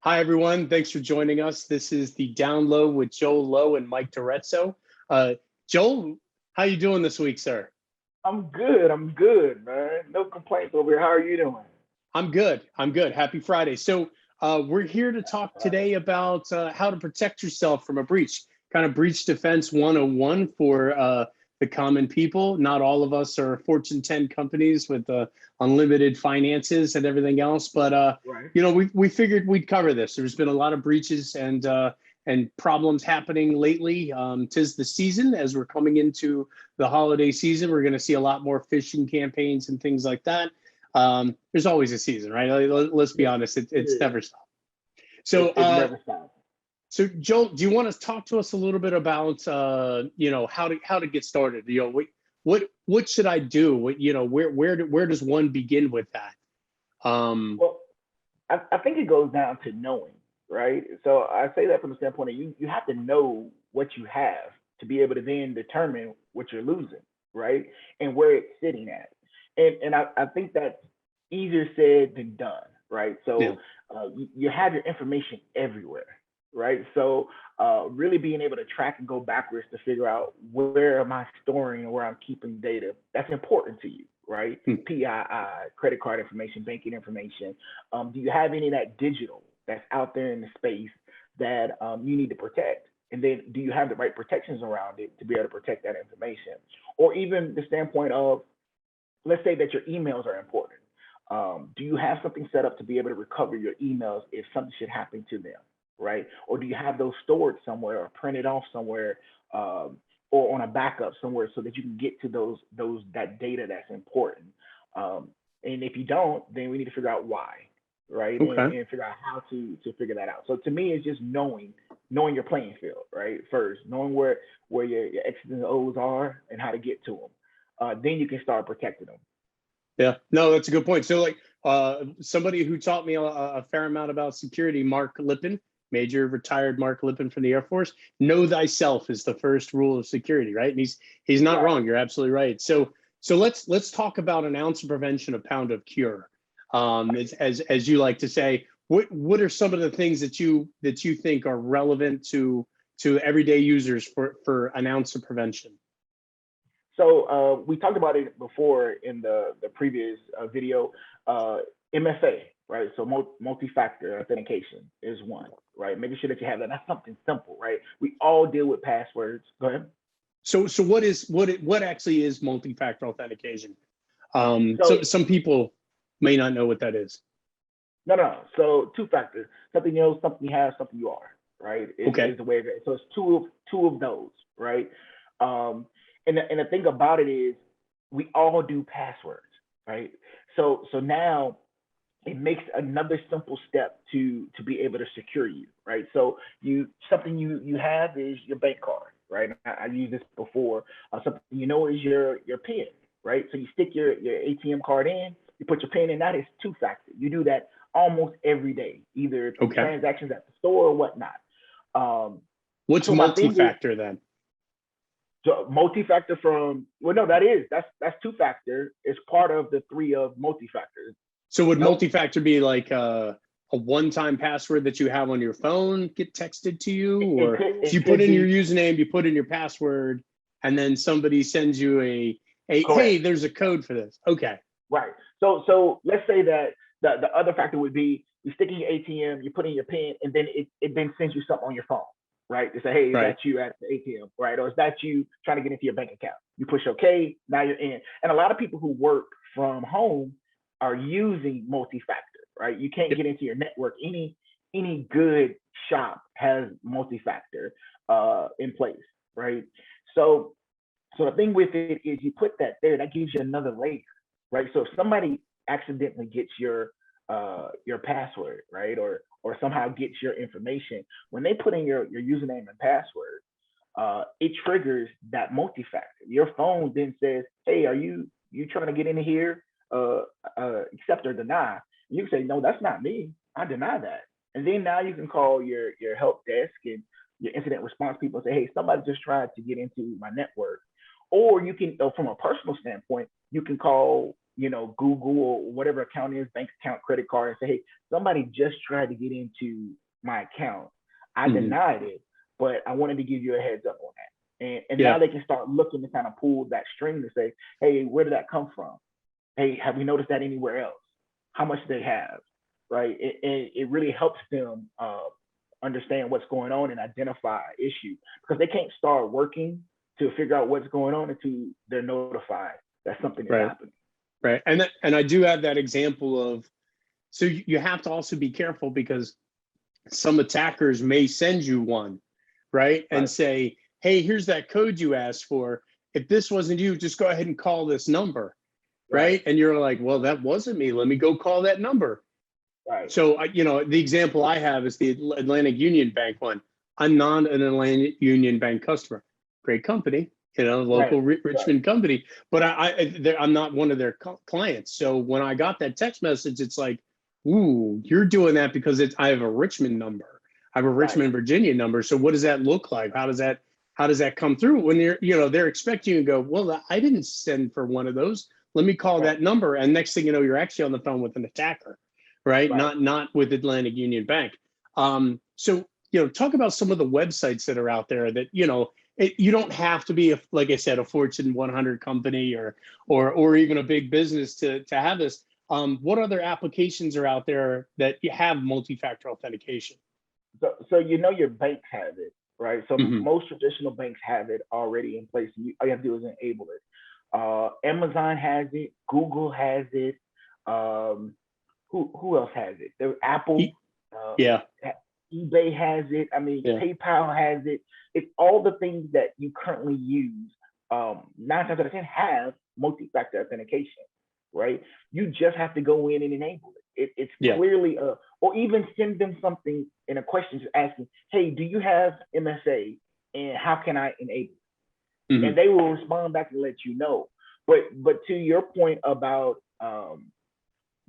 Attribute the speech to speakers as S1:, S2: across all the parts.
S1: Hi, everyone. Thanks for joining us. This is the Down Low with Joel Lowe and Mike Torezzo. Joel, how you doing this week, sir?
S2: I'm good, man. No complaints over here. How are you doing?
S1: I'm good. I'm good. Happy Friday. So we're here to talk
S2: Friday.
S1: today about how to protect yourself from a breach, kind of breach defense 101 for the common people. Not all of us are Fortune 10 companies with unlimited finances and everything else, but
S2: Right.
S1: we figured we'd cover this. There's been a lot of breaches and problems happening lately. 'Tis the season as we're coming into the holiday season. We're going to see a lot more phishing campaigns and things like that. There's always a season, right? Let's be
S2: Yeah,
S1: honest,
S2: it
S1: it's
S2: is.
S1: never stopped. So,
S2: It never stops.
S1: so Joel, do you want to talk to us a little bit about, how to get started? What should I do? Where does one begin with that? Um,
S2: Well, I think it goes down to knowing, right? So I say that from the standpoint of you have to know what you have to be able to then determine what you're losing, right? And where it's sitting at. And I think that's easier said than done, right?
S1: yeah,
S2: So you have your information everywhere, right? So really being able to track and go backwards to figure out where am I storing and where I'm keeping data, that's important to you, right?
S1: hmm,
S2: PII, credit card information, banking information. Do you have any of that digital that's out there in the space that you need to protect? And then do you have the right protections around it to be able to protect that information? Or even the standpoint of, let's say that your emails are important. Do you have something set up to be able to recover your emails if something should happen to them, right? Or do you have those stored somewhere or printed off somewhere, or on a backup somewhere so that you can get to those that data that's important? And if you don't, then we need to figure out why, right?
S1: okay.
S2: And figure out how to figure that out. So to me, it's just knowing your playing field, right? First, knowing where your X's and O's are and how to get to them. Then you can start protecting them.
S1: Yeah, no, that's a good point. So, like, somebody who taught me a fair amount about security, Mark Lippin, Major retired Mark Lippin from the Air Force. Know thyself is the first rule of security, right? And he's not
S2: Right.
S1: wrong. You're absolutely right. So let's talk about an ounce of prevention, a pound of cure. As you like to say, what are some of the things that you think are relevant to everyday users for an ounce of prevention?
S2: So we talked about it before in the previous video. MFA, right? So multi-factor authentication is one, right? Making sure that you have that. That's something simple, right? We all deal with passwords. Go ahead.
S1: So what actually is multi-factor authentication? So
S2: So
S1: some people may not know what that is.
S2: no. So two factors: something you know, something you have, something you are, right? Is
S1: Okay.
S2: the way of it. So it's two of those, right? Um, and the thing about it is, we all do passwords, right? So now it makes another simple step to be able to secure you, right? So you something you have is your bank card, right? I used this before. Something you know is your PIN, right? So you stick your ATM card in, you put your PIN in. That is two factor. You do that almost every day, either through
S1: Okay.
S2: transactions at the store or whatnot. Um,
S1: What's
S2: so my thing is,
S1: multi-factor then?
S2: so multi-factor from, well, no, that's two factor. It's part of the three of multi-factor.
S1: So would
S2: Nope.
S1: multi-factor be like a one-time password that you have on your phone get texted to you, or so
S2: It
S1: you put
S2: could
S1: in your
S2: be
S1: username, you put in your password, and then somebody sends you a hey,
S2: correct.
S1: there's a code for this. Okay.
S2: Right. So let's say that the other factor would be you stick in your ATM, you put in your PIN, and then it then sends you something on your phone, right? To say, hey, is
S1: Right.
S2: that you at the ATM, right? Or is that you trying to get into your bank account? You push OK, now you're in. And a lot of people who work from home are using multi-factor, right? You can't
S1: Yep.
S2: get into your network. Any good shop has multi-factor in place, right? So so the thing with it is you put that there, that gives you another layer, right? So if somebody accidentally gets your password, right, or somehow gets your information, when they put in your username and password, it triggers that multi-factor. Your phone then says, "Hey, are you trying to get in here? Accept or deny?" And you can say, "No, that's not me. I deny that." And then now you can call your help desk and your incident response people and say, "Hey, somebody just tried to get into my network." Or you can, from a personal standpoint, you can call Google or whatever account is, bank account, credit card, and say, hey, somebody just tried to get into my account. I denied it, but I wanted to give you a heads up on that. And now they can start looking to kind of pull that string to say, hey, where did that come from? Hey, have we noticed that anywhere else? How much they have, right? It really helps them understand what's going on and identify issues, because they can't start working to figure out what's going on until they're notified that something is happening.
S1: Right. And I do have that example of, so you have to also be careful, because some attackers may send you one, right? And say, hey, here's that code you asked for. If this wasn't you, just go ahead and call this number, right? And you're like, well, that wasn't me. Let me go call that number.
S2: Right.
S1: So, the example I have is the Atlantic Union Bank one. I'm not an Atlantic Union Bank customer. Great company, local Richmond company, but I'm not one of their clients. So when I got that text message, it's like, ooh, you're doing that because I have a Richmond number. I have a Richmond, Virginia number. So what does that look like? How does that come through when they're expecting you to go, well, I didn't send for one of those. Let me call that number. And next thing you know, you're actually on the phone with an attacker, right? Not with Atlantic Union Bank. So, talk about some of the websites that are out there that, you don't have to be, like I said, a Fortune 100 company or even a big business to have this. What other applications are out there that you have multi-factor authentication?
S2: So your bank has it, right? So most traditional banks have it already in place. All you have to do is enable it. Amazon has it. Google has it. Who else has it? There's Apple. eBay has it. I mean, PayPal has it. It's all the things that you currently use. 9 times out of 10 have multi-factor authentication, right? You just have to go in and enable it. It's clearly or even send them something in a question just asking, hey, do you have MSA and how can I enable it? And they will respond back and let you know. But to your point about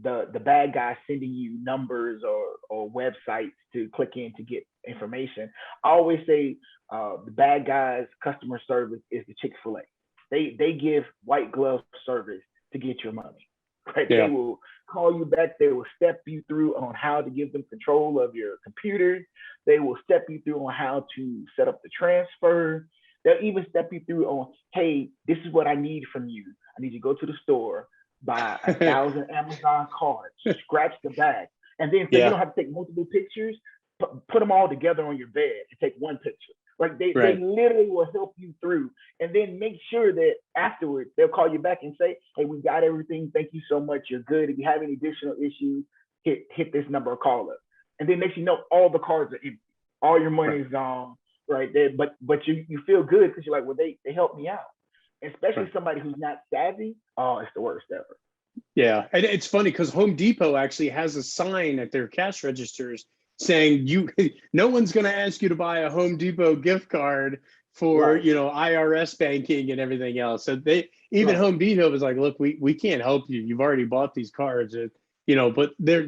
S2: the bad guy sending you numbers or websites to click in to get information, I always say the bad guys' customer service is the Chick-fil-A. They give white glove service to get your money, right? They will call you back. They will step you through on how to give them control of your computer. They will step you through on how to set up the transfer. They'll even step you through on, hey, this is what I need from you. I need you to go to the store, buy 1,000 Amazon cards, scratch the back, and then so you don't have to take multiple pictures, put them all together on your bed and take one picture. Like they literally will help you through, and then make sure that afterwards they'll call you back and say, hey, we got everything. Thank you so much. You're good. If you have any additional issues, hit this number or call us. And then next you know, all the cards are empty. All your money is gone right there. But you feel good because you're like, well, they helped me out. Especially somebody who's not savvy. Oh, it's the worst ever.
S1: Yeah, and it's funny because Home Depot actually has a sign at their cash registers saying no one's going to ask you to buy a Home Depot gift card for IRS banking and everything else. So Home Depot was like, look, we can't help you. You've already bought these cards, but they're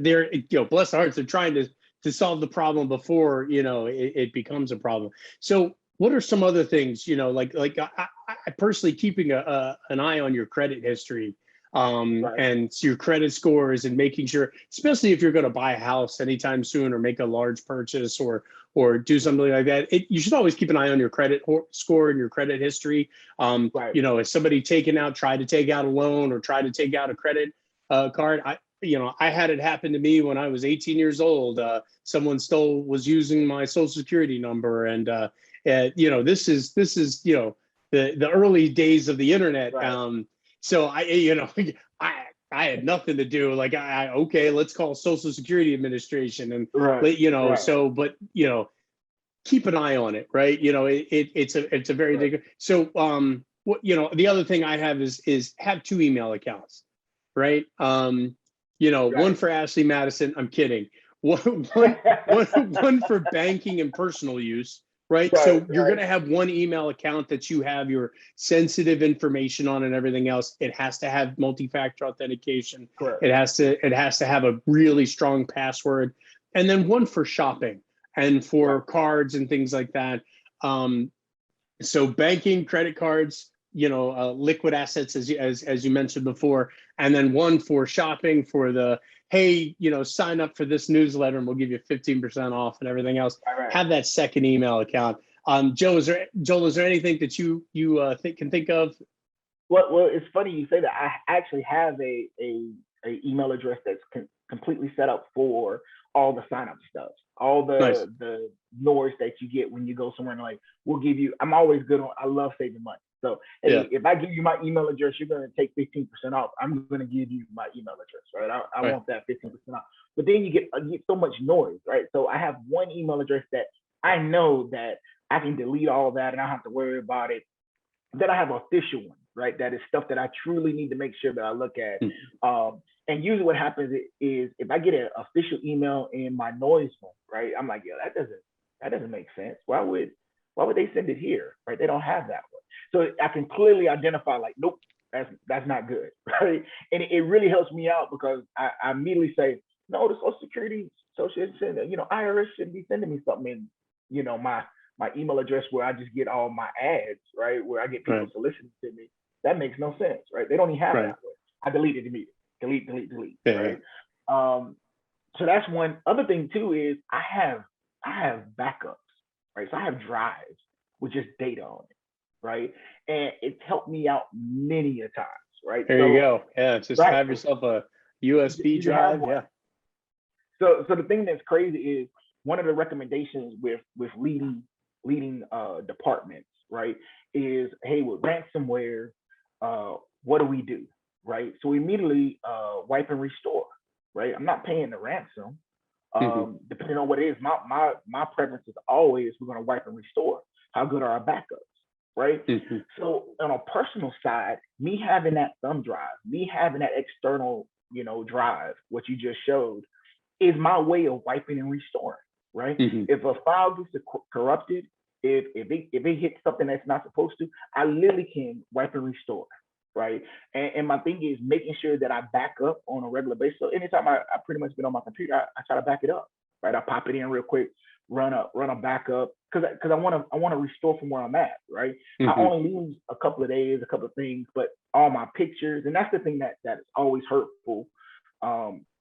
S1: bless their hearts, they're trying to solve the problem before it becomes a problem. So what are some other things, like I personally keeping an eye on your credit history and your credit scores and making sure, especially if you're going to buy a house anytime soon or make a large purchase or do something like that, you should always keep an eye on your credit score and your credit history. Is somebody tried to take out a loan or tried to take out a credit card? I had it happen to me when I was 18 years old. Someone was using my social security number, and this is the early days of the internet. So I had nothing to do. Like let's call Social Security Administration and but keep an eye on it, right? It's a very big. So the other thing I have is have 2 email accounts, right? One for Ashley Madison. I'm kidding. One for banking and personal use. Right. So you're going to have one email account that you have your sensitive information on and everything else. It has to have multi-factor authentication. It has to have a really strong password, and then one for shopping and for cards and things like that. So banking, credit cards, liquid assets as you mentioned before, and then one for shopping for the, hey, sign up for this newsletter and we'll give you 15% off and everything else.
S2: Right.
S1: Have that second email account. Joel, is there anything that you can think of?
S2: Well, it's funny you say that. I actually have a email address that's completely set up for all the sign up stuff, all the noise that you get when you go somewhere and like, we'll give you. I'm always good on. I love saving money. So hey, if I give you my email address, you're going to take 15% off. I'm going to give you my email address, right? I want that 15% off. But then you get so much noise, right? So I have one email address that I know that I can delete all that and I don't have to worry about it. Then I have an official one, right? That is stuff that I truly need to make sure that I look at. And usually what happens is if I get an official email in my noise one, right? I'm like, that doesn't make sense. Why would they send it here, right? They don't have that one. So I can clearly identify like, nope, that's not good, right? And it really helps me out because I immediately say, no, the Social Security Association, IRS shouldn't be sending me something in, my email address where I just get all my ads, right? Where I get people soliciting to me. That makes no sense, right? They don't even have that way. I delete it immediately. Delete, right? So that's one. Other thing too is I have backups, right? So I have drives with just data on it, right? And it's helped me out many a times, right?
S1: There you go. Yeah, just have yourself a USB drive. Yeah.
S2: So the thing that's crazy is one of the recommendations with leading departments, right, is, hey, with ransomware, what do we do, right? So we immediately wipe and restore, right? I'm not paying the ransom. Depending on what it is, my preference is always we're going to wipe and restore. How good are our backups, right? So on a personal side, me having that thumb drive, me having that external, drive, what you just showed, is my way of wiping and restoring, right? If a file gets corrupted, if it hits something that's not supposed to, I literally can wipe and restore, right? And my thing is making sure that I back up on a regular basis. So anytime I pretty much get on my computer, I try to back it up, right? I pop it in real quick, run a backup, because I want to restore from where I'm at, right? I only lose a couple of days, a couple of things, but all my pictures, and that's the thing that is always hurtful.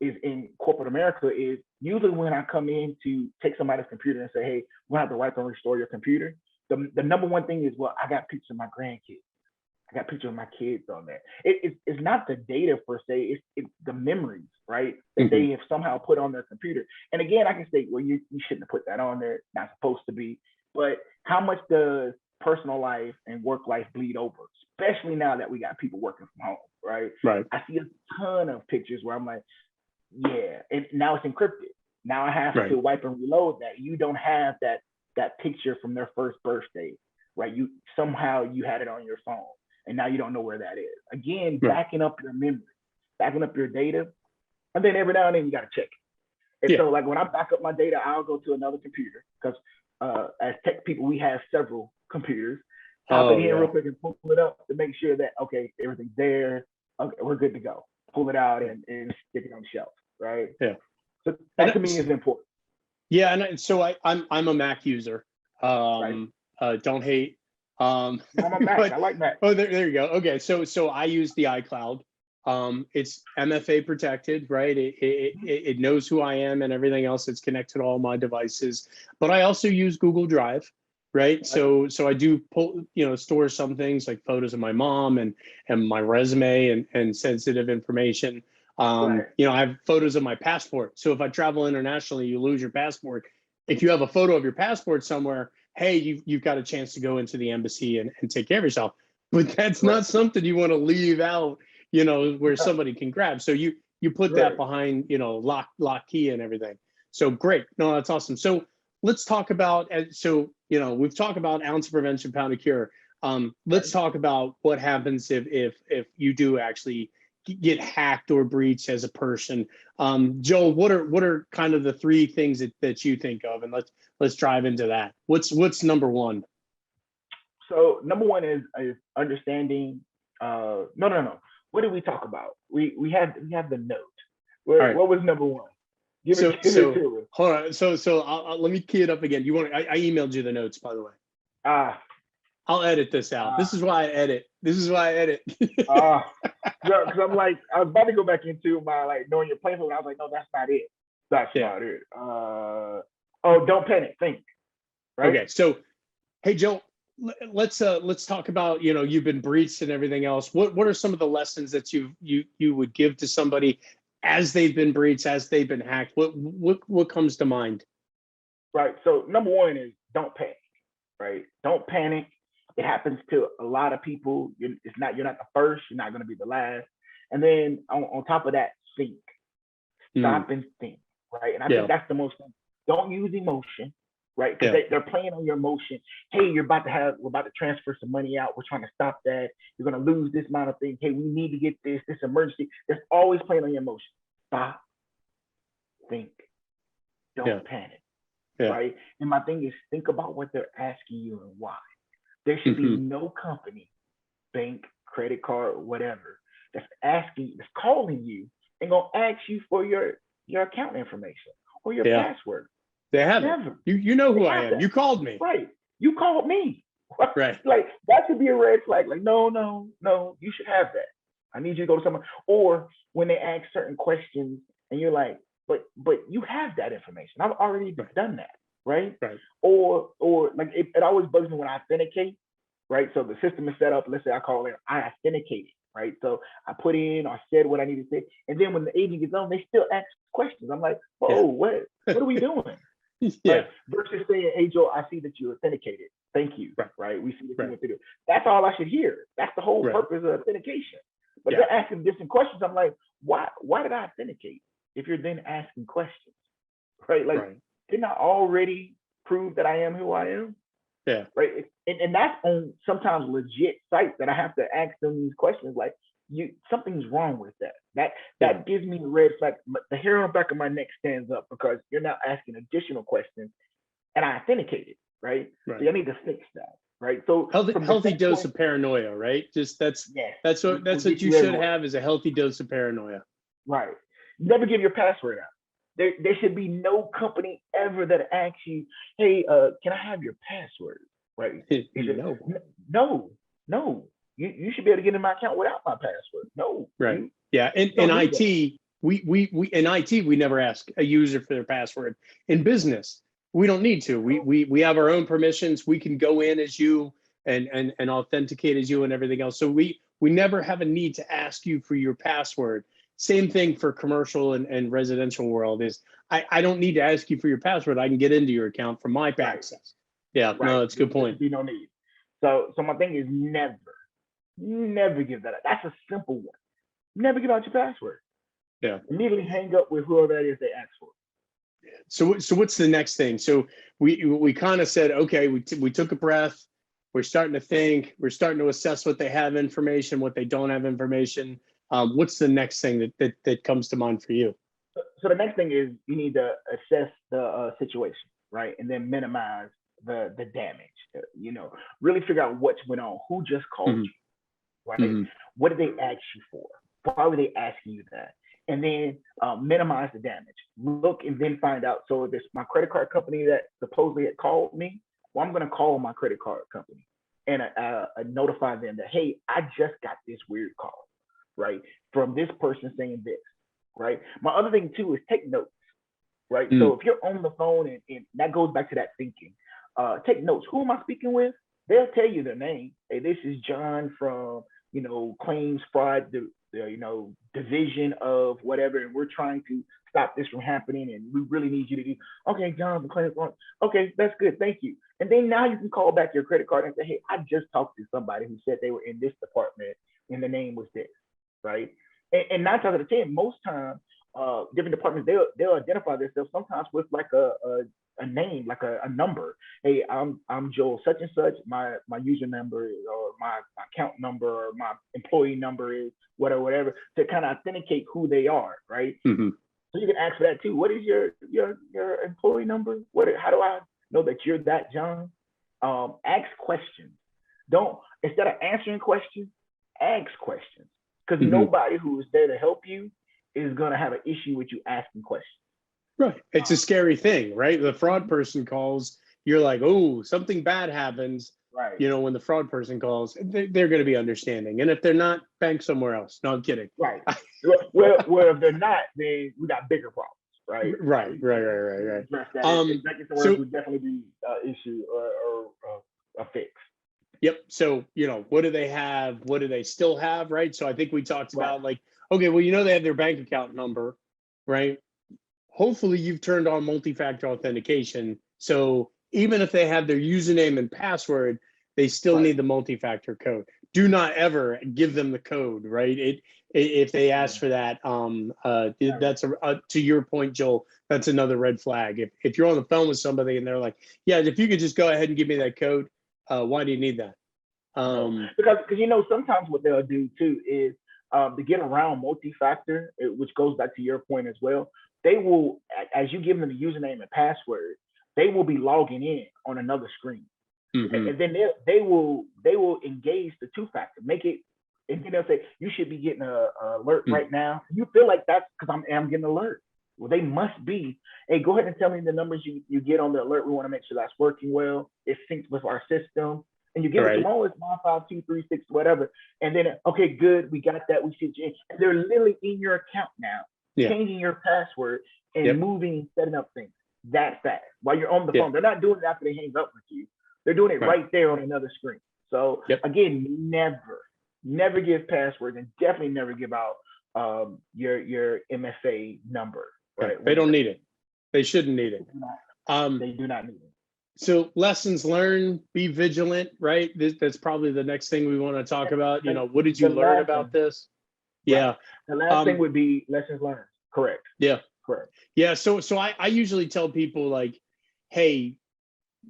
S2: Is in corporate America is usually when I come in to take somebody's computer and say, hey, we'll have to wipe and restore your computer. The number one thing is, well, I got pictures of my grandkids. I got pictures of my kids on there. It's not the data per se, it's the memories, right? That they have somehow put on their computer. And again, I can say, well, you shouldn't have put that on there. It's not supposed to be. But how much does personal life and work life bleed over, especially now that we got people working from home, right? I see a ton of pictures where I'm like, yeah, and now it's encrypted. Now I have to wipe and reload that. You don't have that picture from their first birthday, right? You somehow you had it on your phone and now you don't know where that is. Again, backing up your memory, backing up your data, and then every now and then you got to check it. And so like when I back up my data, I'll go to another computer because as tech people, we have several computers. Pop it in real quick and pull it up to make sure that, okay, everything's there. Okay, we're good to go. Pull it out and stick it on the shelf, right? Yeah. So that to me is important.
S1: Yeah, and so I'm a Mac user. Don't hate.
S2: I'm a Mac. I like Mac.
S1: Oh, there you go. Okay, so I use the iCloud. It's MFA protected, right? It knows who I am and everything else. It's connected to all my devices. But I also use Google Drive, right? So I do pull, store some things like photos of my mom and my resume and sensitive information. I have photos of my passport. So if I travel internationally, you lose your passport. If you have a photo of your passport somewhere, hey, you've got a chance to go into the embassy and take care of yourself. But that's not something you want to leave out, where somebody can grab. So you put that behind, lock key and everything. So great. No, that's awesome. So let's talk about, we've talked about ounce of prevention, pound of cure. Let's talk about what happens if you do actually get hacked or breached as a person. Joel, what are kind of the three things that you think of, and let's dive into that. What's number one?
S2: So number one is understanding. No. What did we talk about? We have the note. What was number one?
S1: Hold on. So let me key it up again. I emailed you the notes, by the way. I'll edit this out. This is why I edit. This is why I edit.
S2: Yeah, because I'm like, I was about to go back into my like knowing your playbook, and I was like, no, that's not it. That's not it. Oh, don't panic, think. Right.
S1: Okay, so hey Joe, let's talk about, you know, you've been breached and everything else. What are some of the lessons that you would give to somebody as they've been breached, as they've been hacked? What comes to mind?
S2: Right. So number one is don't panic. Right. Don't panic. It happens to a lot of people. You're not the first. You're not going to be the last. And then on top of that, think. Stop and think. Right. And I think that's the most thing. Don't use emotion. Right. Because they're playing on your emotion. Hey, we're about to transfer some money out. We're trying to stop that. You're going to lose this amount of things. Hey, we need to get this emergency. They're always playing on your emotion. Stop. Think. Don't panic. Right. And my thing is, think about what they're asking you and why. There should be no company, bank, credit card, whatever, that's calling you and gonna ask you for your account information or your password.
S1: They haven't. You know who I am. That. You called me.
S2: Right. You called me.
S1: Right.
S2: Like that should be a red flag. Like, no, you should have that. I need you to go to someone. Or when they ask certain questions and you're like, but you have that information. I've already done that. Right. Or like it always bugs me when I authenticate. Right. So the system is set up. Let's say I call in, I authenticate it. Right. So I put in or said what I need to say. And then when the agent gets on, they still ask questions. I'm like, oh, what are we doing? Like, versus saying, hey, Joe, I see that you authenticated. Thank you. Right. We see what you went to do. That's all I should hear. That's the whole purpose of authentication. But they're asking different questions. I'm like, why did I authenticate if you're then asking questions? Right. Like, didn't I already prove that I am who I am?
S1: Yeah.
S2: Right. And that's on sometimes legit sites that I have to ask them these questions. Like, something's wrong with that. That gives me a red flag. The hair on the back of my neck stands up because you're now asking additional questions, and I authenticated. Right. So you need to fix that. Right. So
S1: healthy dose of paranoia. Right. Just that's what you should have, is a healthy dose of paranoia.
S2: Right. Never give your password out. There should be no company ever that asks you, hey, can I have your password? Right? No. You should be able to get in my account without my password. No.
S1: Right. In IT, we never ask a user for their password. In business, we don't need to. We have our own permissions. We can go in as you and authenticate as you and everything else. So we never have a need to ask you for your password. Same thing for commercial and residential world is I don't need to ask you for your password. I can get into your account from my access. Yeah, no, that's a good point.
S2: There should be no need. So my thing is never give that up. That's a simple one. Never give out your password.
S1: Yeah.
S2: Immediately hang up with whoever that is they ask for.
S1: So what's the next thing? So we kind of said, okay, we took a breath. We're starting to think. We're starting to assess what they have information, what they don't have information. What's the next thing that comes to mind for you?
S2: So the next thing is you need to assess the situation, right? And then minimize the damage. Really figure out what's went on. Who just called you, right? What did they ask you for? Why were they asking you that? And then minimize the damage. Look and then find out. So if it's my credit card company that supposedly had called me, well, I'm going to call my credit card company and notify them that, hey, I just got this weird call. Right, from this person saying this, right? My other thing too is take notes, right? So if you're on the phone and that goes back to that thinking, take notes. Who am I speaking with? They'll tell you their name. Hey, this is John from, claims fraud, division of whatever, and we're trying to stop this from happening, and we really need you to do. Okay, John, the claims fraud. Okay, that's good, thank you. And then now you can call back your credit card and say, hey, I just talked to somebody who said they were in this department and the name was this. Right, and 9 times out of 10, most times, different departments they'll identify themselves sometimes with like a name, like a number. Hey, I'm Joel such and such. My user number or my account number or my employee number is whatever to kind of authenticate who they are. Right. So you can ask for that too. What is your employee number? How do I know that you're that John? Ask questions. Instead of answering questions, ask questions. Because nobody who is there to help you is going to have an issue with you asking questions.
S1: Right. It's a scary thing, right? The fraud person calls, you're like, oh, something bad happens.
S2: Right.
S1: You know, when the fraud person calls, they're going to be understanding. And if they're not, bank somewhere else. No, I'm kidding.
S2: Right. Well, if they're not, then we got bigger problems, right?
S1: Right.
S2: Address that. Executive orders
S1: So
S2: would definitely be issue or a fix.
S1: yep. So, you know, what do they have? What do they still have? Right. So I think we talked
S2: Right.
S1: about like, okay, well, you know, they have their bank account number, right? Hopefully you've turned on multi-factor authentication. So even if they have their username and password, they still
S2: Right.
S1: need the multi-factor code. Do not ever give them the code, right? If they ask for that, that's to your point, Joel, that's another red flag. If you're on the phone with somebody and they're like, yeah, if you could just go ahead and give me that code, why do you need that?
S2: Because you know, sometimes what they'll do too is to get around multi-factor, which goes back to your point as well. They will, as you give them the username and password, they will be logging in on another screen, and then they will engage the two-factor, make it, and then they'll say you should be getting a alert right now. You feel like that's because I'm getting an alert. Well, they must be. Hey, go ahead and tell me the numbers you get on the alert. We want to make sure that's working well. It's synced with our system. And you give it to them, oh, it's 95236, whatever. And then, okay, good, we got that. We should change. And they're literally in your account now, changing your password and moving, setting up things that fast while you're on the phone. They're not doing it after they hang up with you. They're doing it right there on another screen. So again, never give passwords, and definitely never give out your MFA number. Right?
S1: They don't need it. They shouldn't need it.
S2: They do not need it.
S1: So lessons learned, be vigilant, right? That's probably the next thing we want to talk about. You know, what did you learn about this? Yeah.
S2: The last thing would be lessons learned. Correct.
S1: Yeah.
S2: Correct.
S1: Yeah. So I usually tell people like, hey,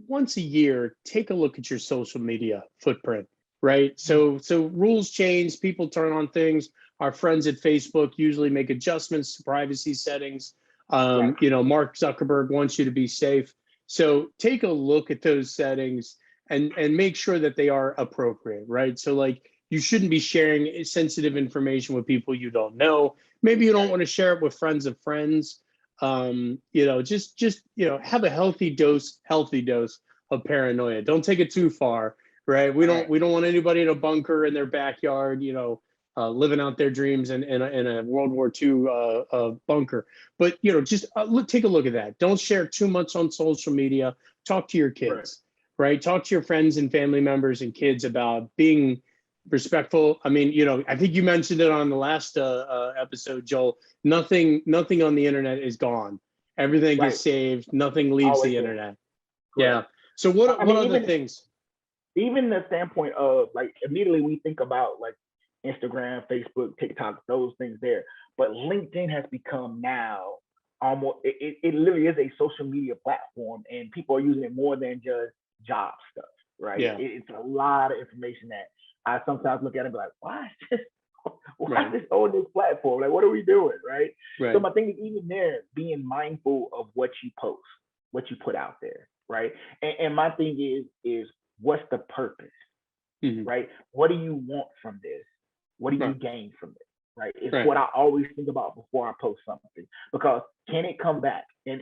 S1: once a year, take a look at your social media footprint, right? So rules change, people turn on things. Our friends at Facebook usually make adjustments to privacy settings. You know, Mark Zuckerberg wants you to be safe. So take a look at those settings and make sure that they are appropriate, right? So like you shouldn't be sharing sensitive information with people you don't know. Maybe you don't want to share it with friends of friends. You know, just you know, have a healthy dose of paranoia. Don't take it too far, right? We don't want anybody in a bunker in their backyard, you know, living out their dreams in a World War II bunker. But, you know, just take a look at that. Don't share too much on social media. Talk to your kids, right? Talk to your friends and family members and kids about being respectful. I mean, you know, I think you mentioned it on the last episode, Joel. Nothing on the internet is gone. Everything is saved. Nothing leaves the internet. Yeah. So what other things?
S2: Even the standpoint of like immediately we think about like Instagram, Facebook, TikTok, those things there. But LinkedIn has become now almost, it literally is a social media platform, and people are using it more than just job stuff, right?
S1: Yeah.
S2: It's a lot of information that I sometimes look at and be like, why is this on this platform? Like, what are we doing, right? So my thing is even there, being mindful of what you post, what you put out there, right? And my thing is what's the purpose, right? What do you want from this? What do you gain from it? Right? It's what I always think about before I post something, because can it come back, and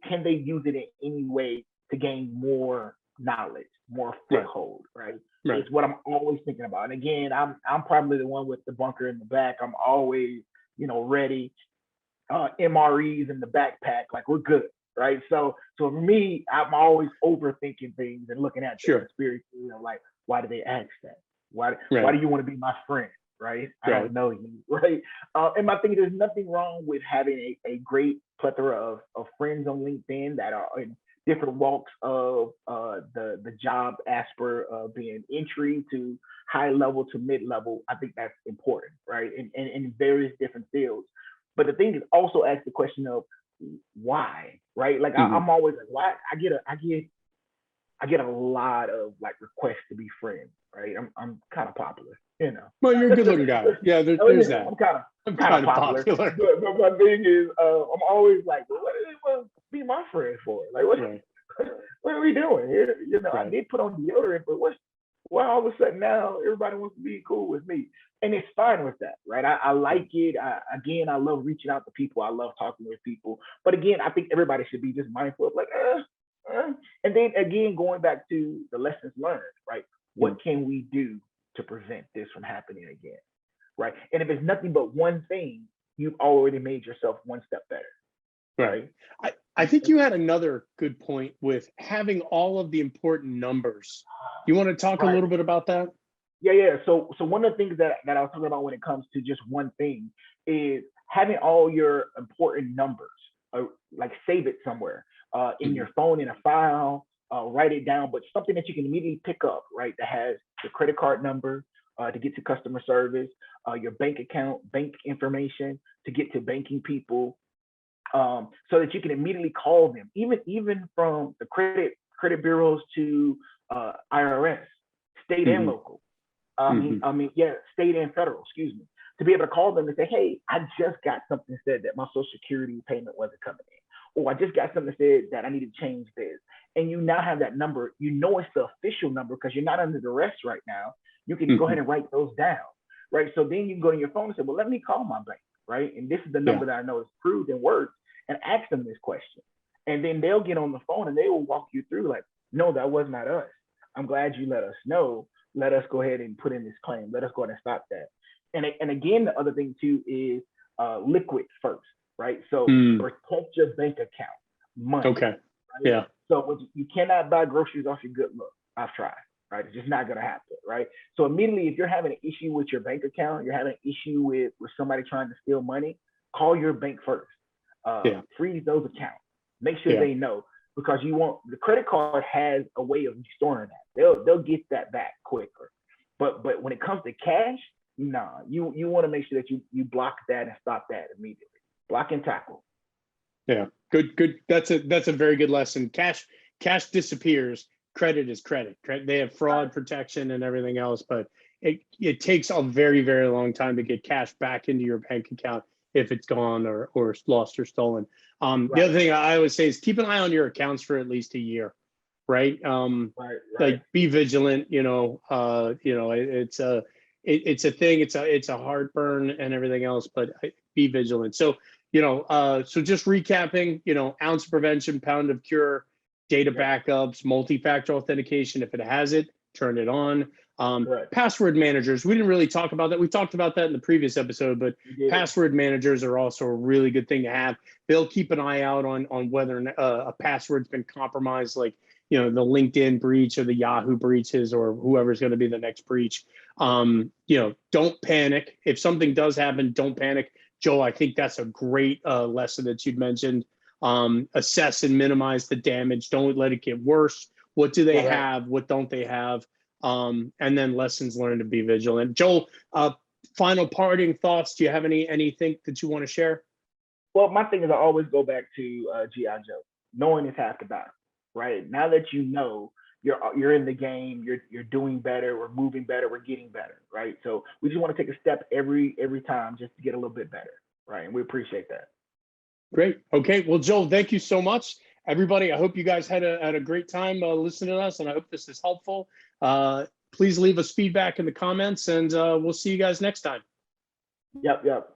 S2: can they use it in any way to gain more knowledge, more foothold, right? It's what I'm always thinking about. And again, I'm probably the one with the bunker in the back. I'm always, you know, ready. MREs in the backpack, like we're good, right? So for me, I'm always overthinking things and looking at the conspiracy, you know, like why do they ask that? Why do you want to be my friend? Right? I don't know you, right? And my thing, there's nothing wrong with having a great plethora of friends on LinkedIn that are in different walks of the job aspect of being entry to high level to mid level. I think that's important, right? And in various different fields. But the thing is also ask the question of why, right? Like I'm always like, why? I get a lot of like requests to be friends, right? I'm kind of popular, you know.
S1: Well, you're a good-looking guy. Yeah, there's that.
S2: I'm kind of popular. But my thing is, I'm always like, well, what do they want to be my friend for? Like, what are we doing here? You know, I did put on deodorant, but why all of a sudden now everybody wants to be cool with me? And it's fine with that, right? I like it. I love reaching out to people. I love talking with people. But again, I think everybody should be just mindful of like, And then again, going back to the lessons learned, right? What can we do to prevent this from happening again, right? And if it's nothing but one thing, you've already made yourself one step better, right?
S1: I think you had another good point with having all of the important numbers. You want to talk a little bit about that?
S2: Yeah. So one of the things that I was talking about when it comes to just one thing is having all your important numbers, like save it somewhere in your phone in a file, write it down, but something that you can immediately pick up, right? That has your credit card number to get to customer service, your bank account, bank information to get to banking people, so that you can immediately call them, even from the credit bureaus to IRS, state and local. State and federal, excuse me, to be able to call them and say, hey, I just got something said that my Social Security payment wasn't coming in, or I just got something said that I need to change this. And you now have that number, you know it's the official number because you're not under duress right now. You can go ahead and write those down, right? So then you can go to your phone and say, well, let me call my bank, right? And this is the number that I know is approved and works, and ask them this question. And then they'll get on the phone and they will walk you through like, no, that was not us. I'm glad you let us know. Let us go ahead and put in this claim. Let us go ahead and stop that. And again, the other thing too is liquid first, right? So protect your bank account, money.
S1: Okay.
S2: Right?
S1: Yeah.
S2: So you cannot buy groceries off your good look. I've tried, right? It's just not gonna happen, right? So immediately, if you're having an issue with your bank account, you're having an issue with somebody trying to steal money, call your bank first. Freeze those accounts. Make sure they know, because you want, the credit card has a way of restoring that. They'll get that back quicker. But when it comes to cash, nah, you want to make sure that you block that and stop that immediately. Block and tackle.
S1: Yeah, good. That's a very good lesson. Cash disappears. Credit is credit. They have fraud protection and everything else, but it takes a very, very long time to get cash back into your bank account if it's gone or lost or stolen. The other thing I always say is keep an eye on your accounts for at least a year, right? Like be vigilant. It's a thing. It's a heartburn and everything else, but be vigilant. So so just recapping, ounce of prevention, pound of cure, data backups, multi-factor authentication. If it has it, turn it on. Password managers, we didn't really talk about that. We talked about that in the previous episode, but password managers are also a really good thing to have. They'll keep an eye out on whether a password's been compromised, like the LinkedIn breach or the Yahoo breaches or whoever's going to be the next breach. Don't panic. If something does happen, don't panic. Joel, I think that's a great lesson that you'd mentioned. Assess and minimize the damage. Don't let it get worse. What do they have? What don't they have? And then lessons learned to be vigilant. Joel, final parting thoughts. Do you have anything that you want to share?
S2: Well, my thing is I always go back to G.I. Joe. Knowing is half the battle, right? Now that you know, you're in the game, you're doing better, we're moving better, we're getting better, right? So we just want to take a step every time just to get a little bit better, right? And we appreciate that.
S1: Great. Okay. Well, Joel, thank you so much. Everybody, I hope you guys had a great time listening to us, and I hope this is helpful. Please leave us feedback in the comments, and we'll see you guys next time.
S2: Yep.